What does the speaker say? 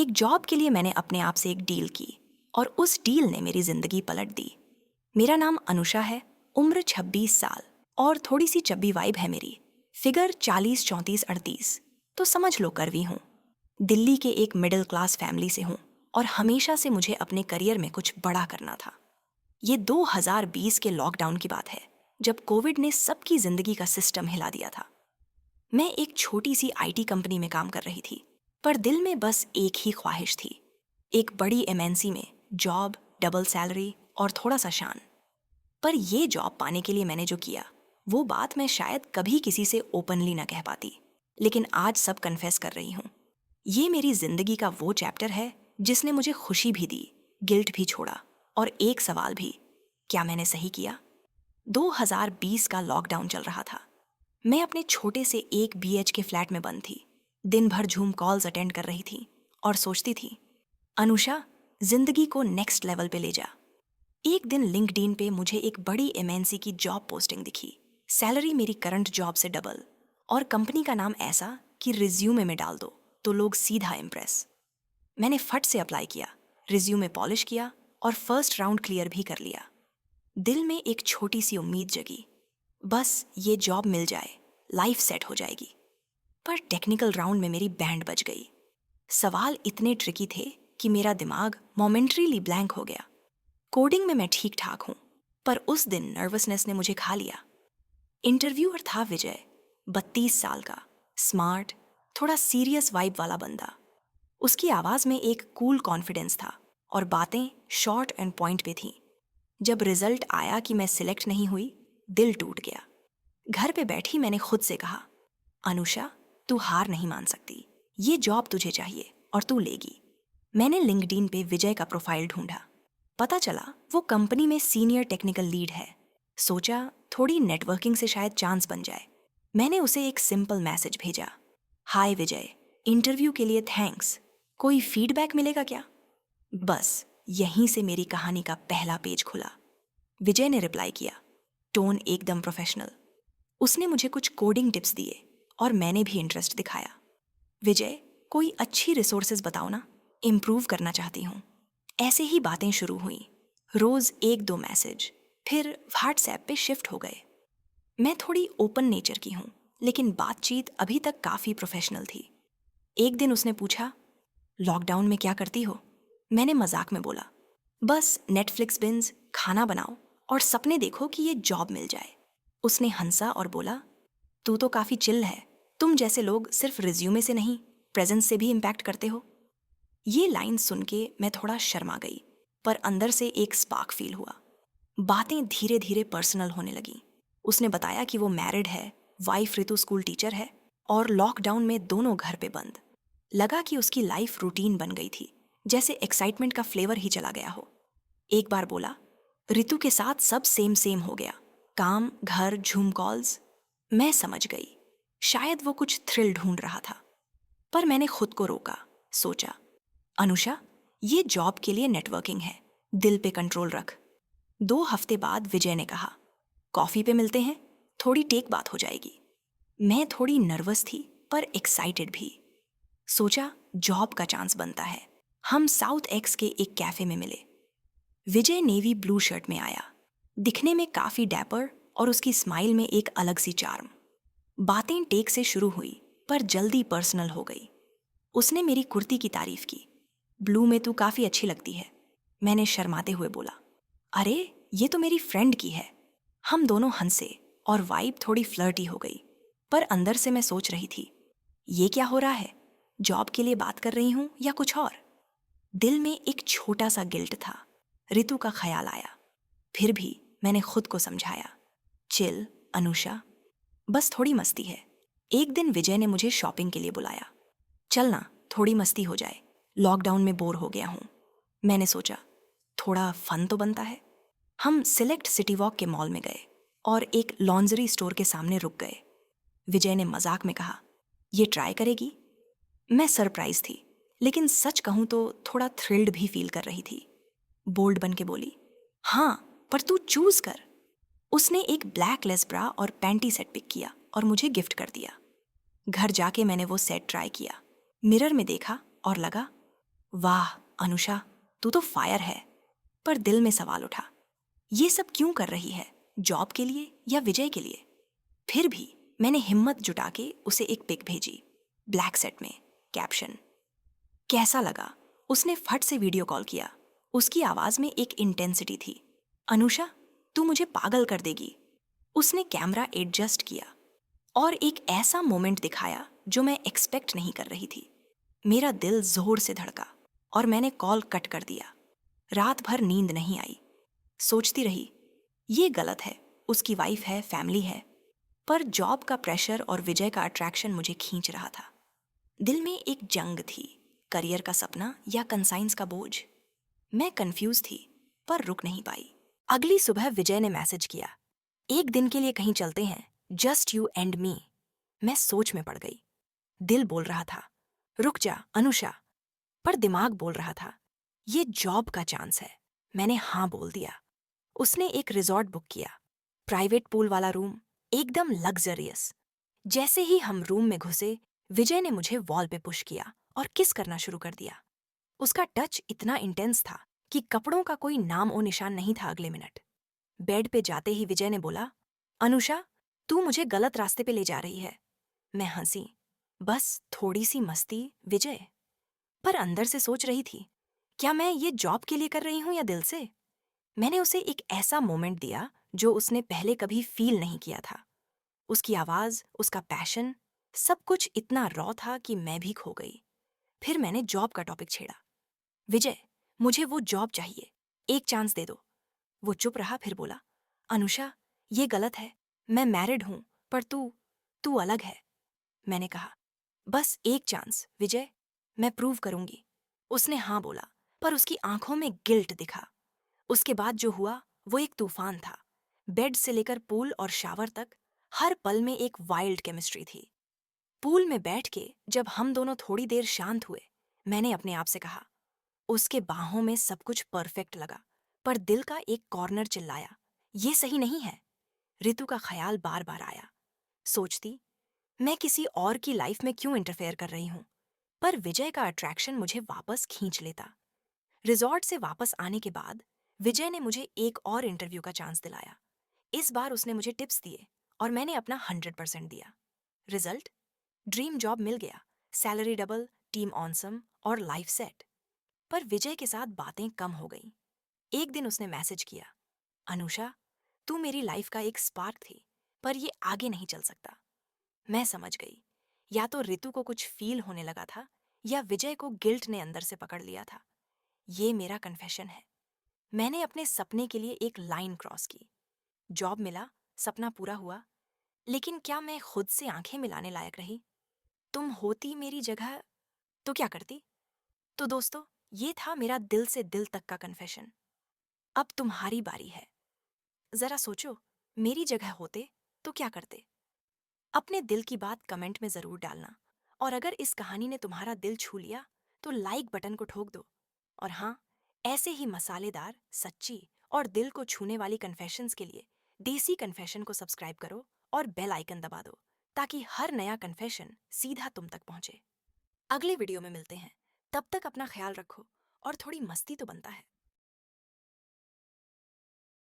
एक जॉब के लिए मैंने अपने आप से एक डील की और उस डील ने मेरी जिंदगी पलट दी। मेरा नाम अनुषा है, उम्र 26 साल और थोड़ी सी चब्बी वाइब है मेरी। फिगर 40, 34, 38, तो समझ लो करवी हूँ। दिल्ली के एक मिडिल क्लास फैमिली से हूँ और हमेशा से मुझे अपने करियर में कुछ बड़ा करना था। ये 2020 के लॉकडाउन की बात है, जब कोविड ने सबकी जिंदगी का सिस्टम हिला दिया था। मैं एक छोटी सी आईटी कंपनी में काम कर रही थी, पर दिल में बस एक ही ख्वाहिश थी, एक बड़ी एमएनसी में जॉब, डबल सैलरी और थोड़ा सा शान। पर ये जॉब पाने के लिए मैंने जो किया, वो बात मैं शायद कभी किसी से ओपनली ना कह पाती, लेकिन आज सब कन्फेस कर रही हूँ। ये मेरी जिंदगी का वो चैप्टर है जिसने मुझे खुशी भी दी, गिल्ट भी छोड़ा और एक सवाल भी, क्या मैंने सही किया? 2020 का लॉकडाउन चल रहा था। मैं अपने छोटे से एक बीएचके फ्लैट में बंद थी, दिन भर जूम कॉल्स अटेंड कर रही थी और सोचती थी, अनुषा, जिंदगी को नेक्स्ट लेवल पे ले जा। एक दिन लिंक्डइन पे मुझे एक बड़ी एमएनसी की जॉब पोस्टिंग दिखी। सैलरी मेरी करंट जॉब से डबल और कंपनी का नाम ऐसा कि रिज्यूमे में डाल दो तो लोग सीधा इम्प्रेस। मैंने फट से अप्लाई किया, रिज्यूमे पॉलिश किया और फर्स्ट राउंड क्लियर भी कर लिया। दिल में एक छोटी सी उम्मीद जगी, बस ये जॉब मिल जाए, लाइफ सेट हो जाएगी। पर टेक्निकल राउंड में मेरी बैंड बज गई। सवाल इतने ट्रिकी थे कि मेरा दिमाग मोमेंटरीली ब्लैंक हो गया। कोडिंग में मैं ठीक ठाक हूँ, पर उस दिन नर्वसनेस ने मुझे खा लिया। इंटरव्यूअर था विजय, 32 साल का, स्मार्ट, थोड़ा सीरियस वाइब वाला बंदा। उसकी आवाज़ में एक कूल कॉन्फिडेंस था और बातें शॉर्ट एंड पॉइंट पे थीं। जब रिजल्ट आया कि मैं सिलेक्ट नहीं हुई, दिल टूट गया। घर पे बैठी मैंने खुद से कहा, अनुषा, तू हार नहीं मान सकती, ये जॉब तुझे चाहिए और तू लेगी। मैंने लिंक्डइन पे विजय का प्रोफाइल ढूंढा। पता चला वो कंपनी में सीनियर टेक्निकल लीड है। सोचा थोड़ी नेटवर्किंग से शायद चांस बन जाए। मैंने उसे एक सिंपल मैसेज भेजा, हाय विजय, इंटरव्यू के लिए थैंक्स, कोई फीडबैक मिलेगा क्या? बस यहीं से मेरी कहानी का पहला पेज खुला। विजय ने रिप्लाई किया, टोन एकदम प्रोफेशनल। उसने मुझे कुछ कोडिंग टिप्स दिए और मैंने भी इंटरेस्ट दिखाया। विजय, कोई अच्छी रिसोर्सेज बताओ ना, इम्प्रूव करना चाहती हूँ। ऐसे ही बातें शुरू हुई, रोज एक दो मैसेज, फिर व्हाट्सएप पे शिफ्ट हो गए। मैं थोड़ी ओपन नेचर की हूँ, लेकिन बातचीत अभी तक काफ़ी प्रोफेशनल थी। एक दिन उसने पूछा, लॉकडाउन में क्या करती हो? मैंने मजाक में बोला, बस नेटफ्लिक्स बिंज, खाना बनाओ और सपने देखो कि ये जॉब मिल जाए। उसने हंसा और बोला, तू तो काफ़ी चिल है, तुम जैसे लोग सिर्फ रिज्यूमे से नहीं, प्रेजेंस से भी इम्पैक्ट करते हो। ये लाइन सुन के मैं थोड़ा शर्मा गई, पर अंदर से एक स्पार्क फील हुआ। बातें धीरे धीरे पर्सनल होने लगी। उसने बताया कि वो मैरिड है, वाइफ ऋतु स्कूल टीचर है और लॉकडाउन में दोनों घर पे बंद। लगा कि उसकी लाइफ रूटीन बन गई थी, जैसे एक्साइटमेंट का फ्लेवर ही चला गया हो। एक बार बोला, ऋतु के साथ सब सेम सेम हो गया, काम, घर, झूम कॉल्स। मैं समझ गई, शायद वो कुछ थ्रिल ढूंढ रहा था। पर मैंने खुद को रोका, सोचा, अनुषा, ये जॉब के लिए नेटवर्किंग है, दिल पे कंट्रोल रख। 2 हफ्ते बाद विजय ने कहा, कॉफी पे मिलते हैं, थोड़ी टेक बात हो जाएगी। मैं थोड़ी नर्वस थी पर एक्साइटेड भी। सोचा जॉब का चांस बनता है। हम साउथ एक्स के एक कैफे में मिले। विजय नेवी ब्लू शर्ट में आया, दिखने में काफी डैपर और उसकी स्माइल में एक अलग सी चार्म। बातें टेक से शुरू हुई पर जल्दी पर्सनल हो गई। उसने मेरी कुर्ती की तारीफ की, ब्लू में तू काफी अच्छी लगती है। मैंने शर्माते हुए बोला, अरे ये तो मेरी फ्रेंड की है। हम दोनों हंसे और वाइब थोड़ी फ्लर्टी हो गई, पर अंदर से मैं सोच रही थी, ये क्या हो रहा है, जॉब के लिए बात कर रही हूँ या कुछ और? दिल में एक छोटा सा गिल्ट था। ऋतु का ख्याल आया, फिर भी मैंने खुद को समझाया, चिल अनुषा, बस थोड़ी मस्ती है। एक दिन विजय ने मुझे शॉपिंग के लिए बुलाया, चल ना थोड़ी मस्ती हो जाए, लॉकडाउन में बोर हो गया हूँ। मैंने सोचा थोड़ा फन तो बनता है। हम सिलेक्ट सिटी वॉक के मॉल में गए और एक लॉन्जरी स्टोर के सामने रुक गए। विजय ने मजाक में कहा, ये ट्राई करेगी? मैं सरप्राइज थी, लेकिन सच कहूँ तो थोड़ा थ्रिल्ड भी फील कर रही थी। बोल्ड बन के बोली, हाँ पर तू चूज कर। उसने एक ब्लैक लेस ब्रा और पैंटी सेट पिक किया और मुझे गिफ्ट कर दिया। घर जाके मैंने वो सेट ट्राई किया, मिरर में देखा और लगा वाह अनुषा, तू तो फायर है। पर दिल में सवाल उठा, ये सब क्यों कर रही है? जॉब के लिए या विजय के लिए? फिर भी मैंने हिम्मत जुटा के उसे एक पिक भेजी, ब्लैक सेट में, कैप्शन। कैसा लगा? उसने फट से वीडियो कॉल किया। उसकी आवाज में एक इंटेंसिटी थी। अनुषा, तू मुझे पागल कर देगी। उसने कैमरा एडजस्ट किया और एक ऐसा मोमेंट दिखाया जो मैं एक्सपेक्ट नहीं कर रही थी। मेरा दिल जोर से धड़का और मैंने कॉल कट कर दिया। रात भर नींद नहीं आई। सोचती रही, ये गलत है, उसकी वाइफ है, फैमिली है। पर जॉब का प्रेशर और विजय का अट्रैक्शन मुझे खींच रहा था। दिल में एक जंग थी, करियर का सपना या कंसाइंस का बोझ। मैं कंफ्यूज थी, पर रुक नहीं पाई। अगली सुबह विजय ने मैसेज किया, एक दिन के लिए कहीं चलते हैं, जस्ट यू एंड मी। मैं सोच में पड़ गई। दिल बोल रहा था, रुक जा अनुषा, पर दिमाग बोल रहा था, ये जॉब का चांस है। मैंने हाँ बोल दिया। उसने एक रिजॉर्ट बुक किया, प्राइवेट पूल वाला रूम, एकदम लग्जरियस। जैसे ही हम रूम में घुसे, विजय ने मुझे वॉल पे पुश किया और किस करना शुरू कर दिया। उसका टच इतना इंटेंस था कि कपड़ों का कोई नाम ओ निशान नहीं था अगले मिनट। बेड पे जाते ही विजय ने बोला, अनुषा, तू मुझे गलत रास्ते पे ले जा रही है। मैं हंसी, बस थोड़ी सी मस्ती विजय। पर अंदर से सोच रही थी, क्या मैं ये जॉब के लिए कर रही हूं या दिल से? मैंने उसे एक ऐसा मोमेंट दिया जो उसने पहले कभी फील नहीं किया था। उसकी आवाज, उसका पैशन, सब कुछ इतना रॉ था कि मैं भी खो गई। फिर मैंने जॉब का टॉपिक छेड़ा। विजय, मुझे वो जॉब चाहिए, एक चांस दे दो। वो चुप रहा, फिर बोला, अनुषा, ये गलत है। मैं मैरिड हूं, पर तू तू अलग है। मैंने कहा, बस एक चांस विजय, मैं प्रूव करूंगी। उसने हाँ बोला, पर उसकी आंखों में गिल्ट दिखा। उसके बाद जो हुआ वो एक तूफान था। बेड से लेकर पूल और शावर तक हर पल में एक वाइल्ड केमिस्ट्री थी। पूल में बैठ के जब हम दोनों थोड़ी देर शांत हुए, मैंने अपने आप से कहा, उसके बाहों में सब कुछ परफेक्ट लगा, पर दिल का एक कॉर्नर चिल्लाया, ये सही नहीं है। ऋतु का ख्याल बार बार आया। सोचती, मैं किसी और की लाइफ में क्यों इंटरफेयर कर रही हूं? पर विजय का अट्रैक्शन मुझे वापस खींच लेता। रिजॉर्ट से वापस आने के बाद विजय ने मुझे एक और इंटरव्यू का चांस दिलाया। इस बार उसने मुझे टिप्स दिए और मैंने अपना 100% दिया। रिजल्ट, ड्रीम जॉब मिल गया, सैलरी डबल, टीम ऑनसम और लाइफ सेट। पर विजय के साथ बातें कम हो गईं। एक दिन उसने मैसेज किया, अनुषा, तू मेरी लाइफ का एक स्पार्क थी, पर ये आगे नहीं चल सकता। मैं समझ गई, या तो ऋतु को कुछ फील होने लगा था या विजय को गिल्ट ने अंदर से पकड़ लिया था। ये मेरा कन्फेशन है। मैंने अपने सपने के लिए एक लाइन क्रॉस की। जॉब मिला, सपना पूरा हुआ, लेकिन क्या मैं खुद से आंखें मिलाने लायक रही? तुम होती मेरी जगह तो क्या करती? तो दोस्तों, ये था मेरा दिल से दिल तक का कन्फेशन। अब तुम्हारी बारी है। जरा सोचो, मेरी जगह होते तो क्या करते? अपने दिल की बात कमेंट में जरूर डालना। और अगर इस कहानी ने तुम्हारा दिल छू लिया तो लाइक बटन को ठोक दो। और हाँ, ऐसे ही मसालेदार, सच्ची और दिल को छूने वाली कन्फेशंस के लिए देसी कन्फेशन को सब्सक्राइब करो और बेल आइकन दबा दो, ताकि हर नया कन्फेशन सीधा तुम तक पहुंचे। अगले वीडियो में मिलते हैं। तब तक अपना ख्याल रखो और थोड़ी मस्ती तो बनता है।